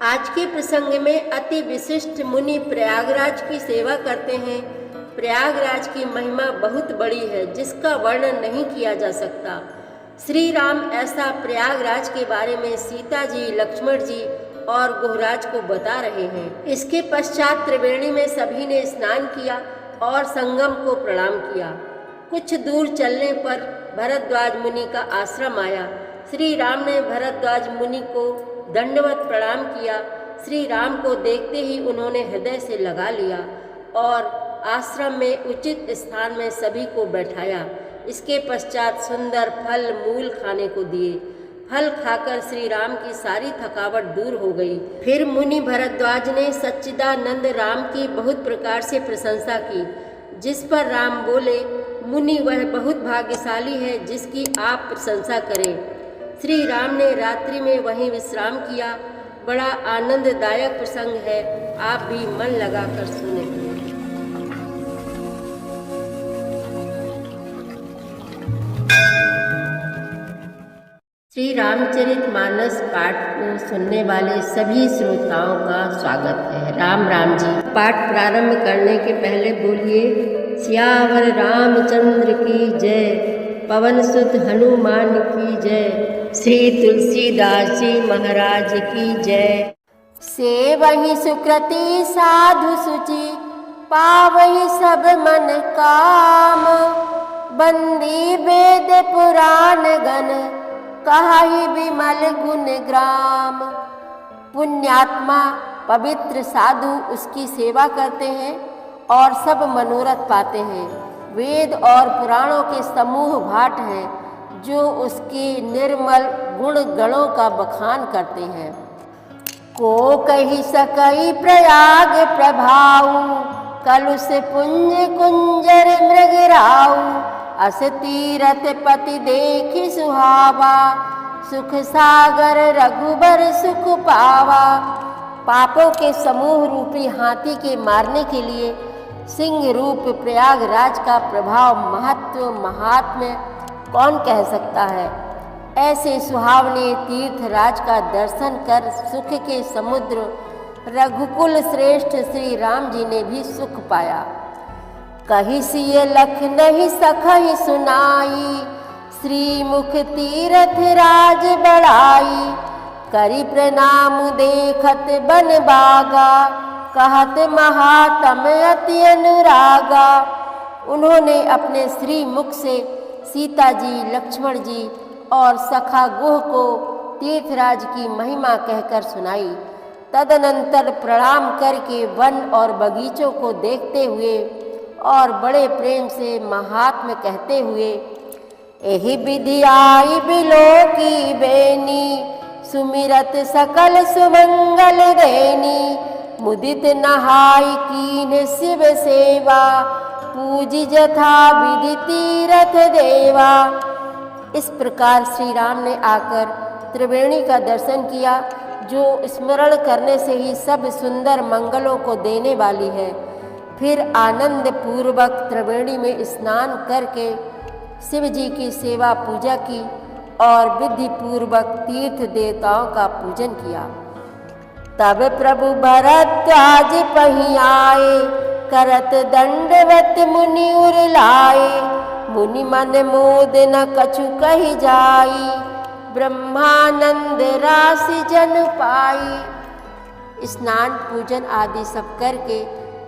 आज के प्रसंग में अति विशिष्ट मुनि प्रयागराज की सेवा करते हैं। प्रयागराज की महिमा बहुत बड़ी है, जिसका वर्णन नहीं किया जा सकता। श्री राम ऐसा प्रयागराज के बारे में सीता जी, लक्ष्मण जी और गुहराज को बता रहे हैं। इसके पश्चात त्रिवेणी में सभी ने स्नान किया और संगम को प्रणाम किया। कुछ दूर चलने पर भरद्वाज मुनि का आश्रम आया। श्री राम ने भरद्वाज मुनि को दंडवत प्रणाम किया। श्री राम को देखते ही उन्होंने हृदय से लगा लिया और आश्रम में उचित स्थान में सभी को बैठाया। इसके पश्चात सुंदर फल मूल खाने को दिए। फल खाकर श्री राम की सारी थकावट दूर हो गई। फिर मुनि भरद्वाज ने सच्चिदानंद राम की बहुत प्रकार से प्रशंसा की, जिस पर राम बोले, मुनि वह बहुत भाग्यशाली है जिसकी आप प्रशंसा करें। श्री राम ने रात्रि में वहीं विश्राम किया। बड़ा आनंददायक प्रसंग है, आप भी मन लगाकर सुने। श्री रामचरितमानस पाठ को सुनने वाले सभी श्रोताओं का स्वागत है। राम राम जी। पाठ प्रारंभ करने के पहले बोलिए, सियावर रामचंद्र की जय, पवन सुत हनुमान की जय, श्री तुलसीदास जी महाराज की जय। सेवहि सुकृति साधु सुचि, पावहि सब मन काम, बंदी वेद पुराण गण, कहहि विमल गुण ग्राम। पुण्यात्मा पवित्र साधु उसकी सेवा करते हैं और सब मनोरथ पाते हैं। वेद और पुराणों के समूह भाट हैं जो उसके निर्मल गुण गणों का बखान करते हैं। को कही सकई प्रयाग प्रभाऊ, कलुष पुंज कुंजर मृगराऊ, अस तीरथ पति देखि सुहावा, सुख सागर रघुबर सुख पावा। पापों के समूह रूपी हाथी के मारने के लिए सिंह रूप प्रयागराज का प्रभाव, महत्व, महात्म्य कौन कह सकता है। ऐसे सुहावने तीर्थराज का दर्शन कर सुख के समुद्र रघुकुल श्रेष्ठ श्री राम जी ने भी सुख पाया। कही सिय लख नहीं सखहि सुनाई, श्री मुख तीरथ राज बढ़ाई। करी प्रणाम देखत बन बागा, कहत महात्म अति अनुरागा। उन्होंने अपने श्री मुख से सीता जी, लक्ष्मण जी और सखा गुह को तीर्थराज की महिमा कहकर सुनाई। तदनंतर प्रणाम करके वन और बगीचों को देखते हुए और बड़े प्रेम से महात्म्य कहते हुए, एहि विधि आई बिलो की बेनी, सुमिरत सकल सुमंगल देनी। मुदित नहाई कीन शिव सेवा, पूजी जथा विधि तीरथ देवा। इस प्रकार श्री राम ने आकर त्रिवेणी का दर्शन किया, जो स्मरण करने से ही सब सुंदर मंगलों को देने वाली है। फिर आनंद पूर्वक त्रिवेणी में स्नान करके शिव जी की सेवा पूजा की और विधि पूर्वक तीर्थ देवताओं का पूजन किया। तब प्रभु भरद्वाज पहीं आए, करत दंडवत मुनि उर लाए। मुनि मन मोद न कछु कही जाई, ब्रह्मानंद राशि जन पाई। स्नान पूजन आदि सब करके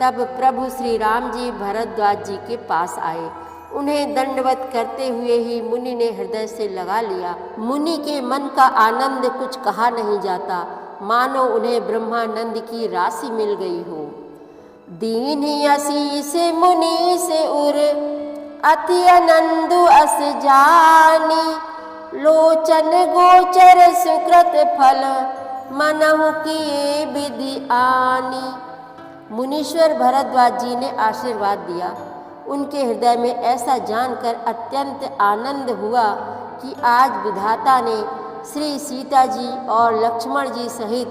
तब प्रभु श्री राम जी भरद्वाज जी के पास आए। उन्हें दंडवत करते हुए ही मुनि ने हृदय से लगा लिया। मुनि के मन का आनंद कुछ कहा नहीं जाता, मानो उन्हें ब्रह्मानंद की राशि मिल गई हो। दीन आशीष मुनि से उर, अति आनंदु अस जानी। लोचन गोचर सुकृत फल, मनहु किए विधि आनी। मुनीश्वर भरद्वाज जी ने आशीर्वाद दिया। उनके हृदय में ऐसा जानकर अत्यंत आनंद हुआ कि आज विधाता ने श्री सीता जी और लक्ष्मण जी सहित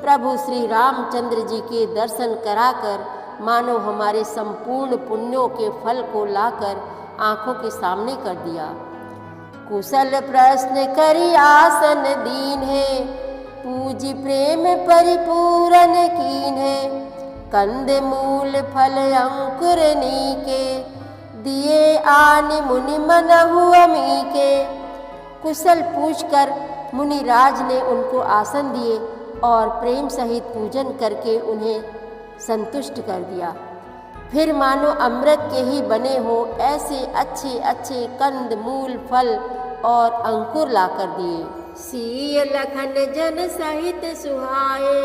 प्रभु श्री रामचंद्र जी के दर्शन कराकर मानो हमारे संपूर्ण पुण्यों के फल को लाकर आँखों के सामने कर दिया। कुशल प्रश्न करी आसन दीन है, पूजी प्रेम परिपूरन कीन्हे, कंद मूल फल अंकुर नीके, दिए आनि मुनि मनहु अमीके। कुशल पूछकर मुनिराज ने उनको आसन दिए और प्रेम सहित पूजन करके उन्हें संतुष्ट कर दिया। फिर मानो अमृत के ही बने हो ऐसे अच्छे अच्छे कंद मूल फल और अंकुर लाकर दिए। सीय लखन जन सहित सुहाए,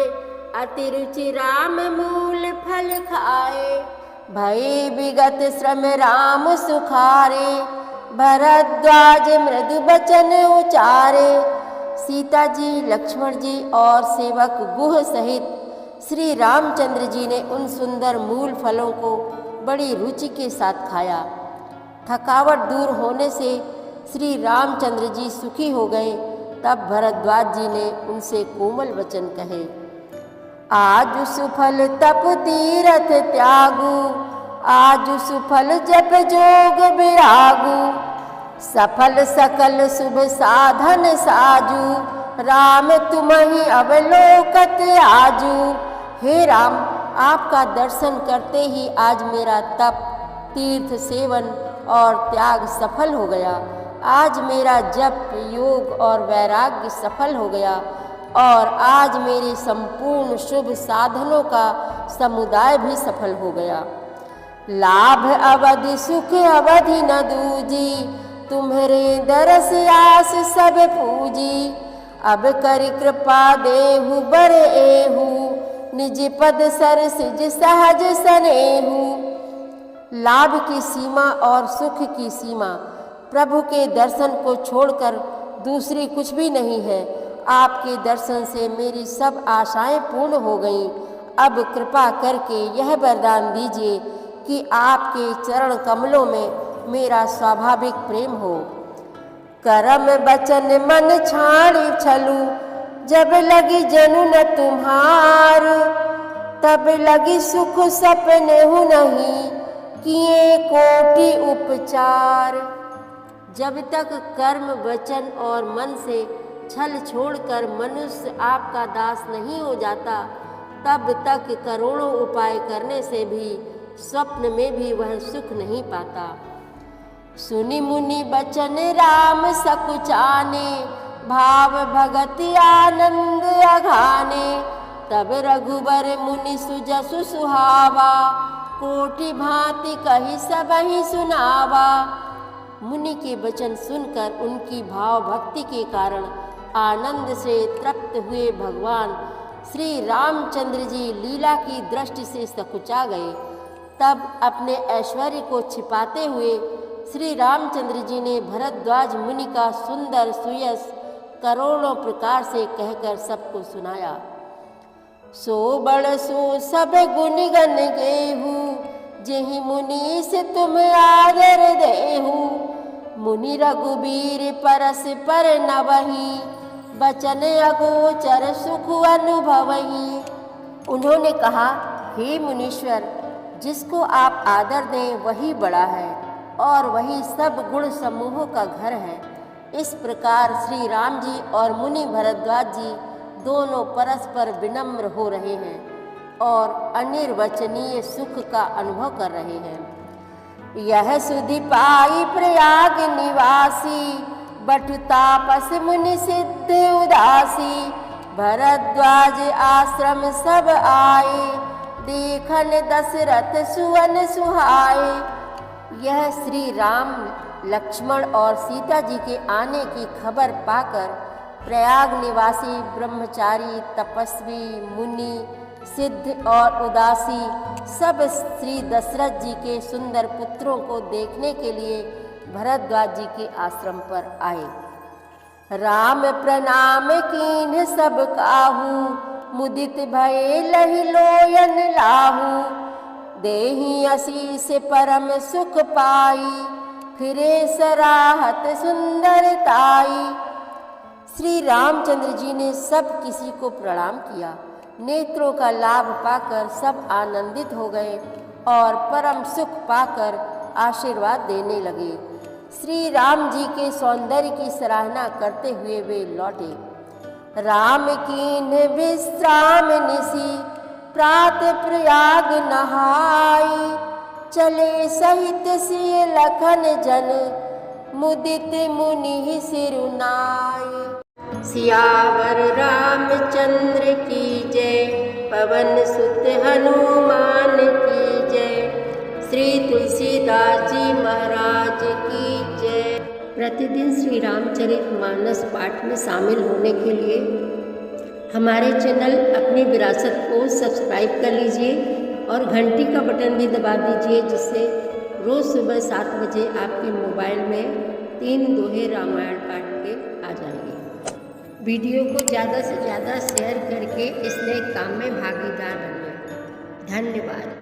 अति रुचि राम मूल फल खाए। भय विगत श्रम राम सुखारे, भरद्वाज मृदु बचन उचारे। सीता जी, लक्ष्मण जी और सेवक गुह सहित श्री रामचंद्र जी ने उन सुंदर मूल फलों को बड़ी रुचि के साथ खाया। थकावट दूर होने से श्री रामचंद्र जी सुखी हो गए। तब भरद्वाज जी ने उनसे कोमल वचन कहे, आज सुफल तप तीरथ त्यागु, आज सुफल जप जोग विरागु। सफल सकल शुभ साधन साजू, राम तुम्हि अवलोकत आजू। हे राम, आपका दर्शन करते ही आज मेरा तप, तीर्थ सेवन और त्याग सफल हो गया। आज मेरा जप, योग और वैराग्य सफल हो गया और आज मेरे संपूर्ण शुभ साधनों का समुदाय भी सफल हो गया। लाभ अवधि सुख अवधि न दूजी, तुम्हारे दरस आस सब पूजी। अब करि कृपा देहु बर एहू, निज पद सर सिज सहज सनेहू। लाभ की सीमा और सुख की सीमा, प्रभु के दर्शन को छोड़कर दूसरी कुछ भी नहीं है। आपके दर्शन से मेरी सब आशाएं पूर्ण हो गईं। अब कृपा करके यह वरदान दीजिए कि आपके चरण कमलों में मेरा स्वाभाविक प्रेम हो। करम बचन मन छाड़ी छलू, जब लगी जनु न तुम्हार। तब लगी सुख सपने हूँ नहीं, किए कोटि उपचार। जब तक कर्म वचन और मन से छल छोड़कर मनुष्य आपका दास नहीं हो जाता, तब तक करोड़ों उपाय करने से भी स्वप्न में भी वह सुख नहीं पाता। सुनि मुनि बचन राम सकुचाने, भाव भगति आनंद अघाने। तब रघुबर मुनि सुजसु सुहावा, कोटि भांति कही सबहि सुनावा। मुनि के वचन सुनकर उनकी भाव भक्ति के कारण आनंद से तृप्त हुए भगवान श्री रामचंद्र जी लीला की दृष्टि से सकुचा गए। तब अपने ऐश्वर्य को छिपाते हुए श्री रामचंद्र जी ने भरद्वाज मुनि का सुंदर सुयस करोड़ों प्रकार से कहकर सबको सुनाया। सो बड़ सो सब गुण गन गेहू, जेहि मुनि से तुम आदर देहू। मुनि रघुबीर परस पर नवही, बचन अगोचर सुख अनुभवही। उन्होंने कहा, हे मुनीश्वर, जिसको आप आदर दें वही बड़ा है और वही सब गुण समूहों का घर है। इस प्रकार श्री राम जी और मुनि भरद्वाज जी दोनों परस्पर विनम्र हो रहे हैं और अनिर्वचनीय सुख का अनुभव कर रहे हैं। यह सुधि पाई प्रयाग निवासी, बटु तापस मुनि सिद्ध उदासी। भरद्वाज आश्रम सब आए, देखन दशरथ सुवन सुहाए। यह श्री राम, लक्ष्मण और सीता जी के आने की खबर पाकर प्रयाग निवासी ब्रह्मचारी, तपस्वी, मुनि, सिद्ध और उदासी सब श्री दशरथ जी के सुंदर पुत्रों को देखने के लिए भरद्वाज जी के आश्रम पर आए। राम प्रणाम कीन्ह सब काहू, मुदित भये लहि लोयन लाहू। देहि आशीष परम सुख पाई, फिरे सराहत सुंदरताई। श्री रामचंद्र जी ने सब किसी को प्रणाम किया। नेत्रों का लाभ पाकर सब आनंदित हो गए और परम सुख पाकर आशीर्वाद देने लगे। श्री राम जी के सौंदर्य की सराहना करते हुए वे लौटे। राम कीन विश्राम निसी प्रात प्रयाग नहाई। चले सहित सिय लखन जन मुदित मुनि सिरुनाई। सियावर रामचंद्र की जय पवन सुत हनुमान की जय। श्री तुलसीदास जी महाराज की जय। प्रतिदिन श्री रामचरितमानस पाठ में शामिल होने के लिए हमारे चैनल अपनी विरासत को सब्सक्राइब कर लीजिए और घंटी का बटन भी दबा दीजिए, जिससे रोज़ सुबह 7 बजे आपके मोबाइल में 3 दोहे रामायण पाठ के आ जाएंगे। वीडियो को ज़्यादा से ज़्यादा शेयर करके इस नए काम में भागीदार बनिए। धन्यवाद।